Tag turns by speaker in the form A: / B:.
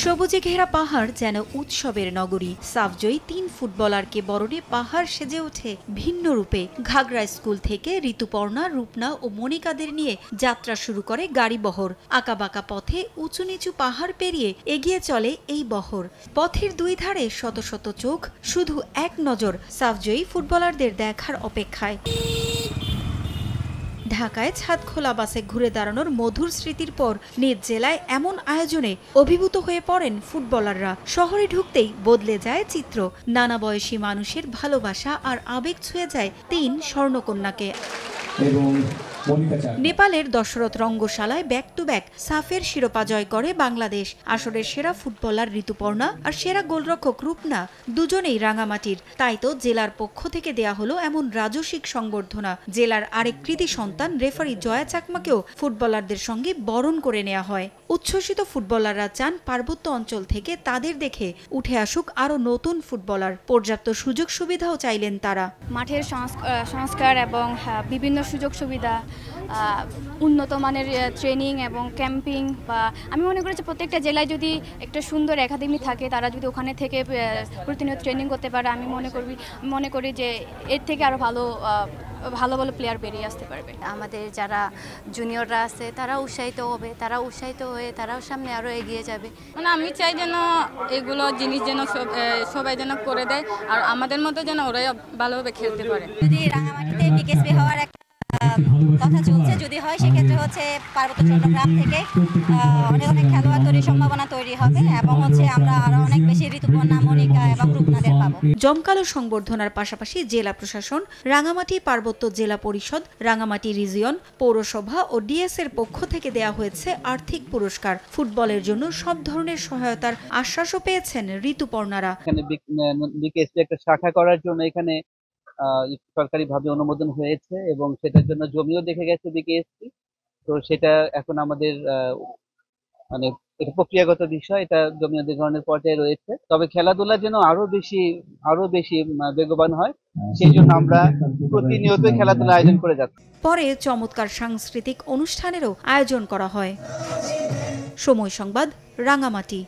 A: সবুজে ঘেরা পাহাড় যেন উৎসবের নগরী। সাফজয়ী ৩ ফুটবলারকে বরণে পাহাড় সেজে ওঠে ভিন্ন রূপে। ঘাগড়া স্কুল থেকে ঋতুপর্ণা, রূপনা ও মনিকাদের নিয়ে যাত্রা শুরু করে গাড়িবহর। আঁকাবাঁকা পথে উঁচু নিচু পাহাড় পেরিয়ে এগিয়ে চলে এই বহর। পথের দুই ধারে শত শত চোখ, শুধু এক নজর সাফজয়ী ফুটবলারদের দেখার অপেক্ষায়। ঢাকায় ছাদখোলা বাসে ঘুরে দাঁড়ানোর মধুর স্মৃতির পর নিজ জেলায় এমন আয়োজনে অভিভূত হয়ে পড়েন ফুটবলাররা। শহরে ঢুকতেই বদলে যায় চিত্র। নানা বয়সী মানুষের ভালোবাসা আর আবেগ ছুঁয়ে যায় ৩ স্বর্ণকন্যাকে। নেপালের দশরথ রঙ্গশালায় ব্যাক টু ব্যাক সাফের শিরোপা জয় করে বাংলাদেশ। আসরের সেরা ফুটবলার ঋতুপর্ণা আর সেরা গোলরক্ষক রূপনা দুজনেই রাঙামাটির। তাই তো জেলার পক্ষ থেকে দেয়া হলো এমন রাজসিক সংবর্ধনা। জেলার আরেক কৃতি সন্তান রেফারি জয়া চাকমাকেও ফুটবলারদের সঙ্গে বরণ করে নেওয়া হয়। উচ্ছ্বসিত ফুটবলাররা চান পার্বত্য অঞ্চল থেকে তাদের দেখে উঠে আসুক আরো নতুন ফুটবলার। পর্যাপ্ত সুযোগ সুবিধাও চাইলেন তারা।
B: মাঠের সংস্কার এবং বিভিন্ন সুযোগ সুবিধা, উন্নত মানের ট্রেনিং এবং ক্যাম্পিং, বা আমি মনে করি যে প্রত্যেকটা জেলায় যদি একটা সুন্দর একাডেমি থাকে, তারা যদি ওখানে থেকে প্রতিনিয়ত ট্রেনিং করতে পারে, আমি মনে করি যে এর থেকে আরও ভালো ভালো প্লেয়ার বেরিয়ে আসতে পারবে।
C: আমাদের যারা জুনিয়ররা আছে তারা উৎসাহিত হবে, তারা উৎসাহিত হয়ে তারাও সামনে আরও এগিয়ে যাবে।
D: মানে আমি চাই যেন এগুলো জিনিস যেন সবাই যেন করে দেয়, আর আমাদের মতো যেন ওরাই ভালোভাবে খেলতে পারে।
C: যদি রাঙামাটিতে বিকেএসপি হওয়ার একটা কথা চলছে, যদি হয় সেক্ষেত্রে হচ্ছে পার্বত্য চট্টগ্রাম থেকে অনেক খেলোয়াড় তৈরির সম্ভাবনা তৈরি হবে এবং আমরা আরো অনেক বেশি ঋতুপর্ণা, মনিকা এবং রূপনাদের পাবো।
A: জমকালো সংবর্ধনার পাশাপাশি জেলা প্রশাসন, রাঙামাটি পার্বত্য জেলা পরিষদ, রাঙামাটি রিজিয়ন, পৌরসভা ও ডিএস এর পক্ষ থেকে দেয়া হয়েছে আর্থিক পুরস্কার। ফুটবলের জন্য সব ধরনের সহায়তার আশ্বাসও পেয়েছেন ঋতুপর্ণারা।
E: এখানে বিকেএসপি একটা শাখা করার জন্য এখানে সরকারিভাবে অনুমোদন হয়েছে এবং সেটার জন্য জমিও দেখে গেছে বিকেএসপি। তো সেটা এখন আমাদের মানে এটা প্রক্রিয়াগত বিষয়, এটা জমি অধিগ্রহণের পর্যায়ে রয়েছে। তবে খেলাধুলা যেন আরো বেশি বেগবান হয়, সেই জন্য আমরা প্রতিনিয়ত খেলাধুলা আয়োজন করে যাচ্ছি।
A: পরে চমৎকার সাংস্কৃতিক অনুষ্ঠানেরও আয়োজন করা হয়। সময় সংবাদ, রাঙামাটি।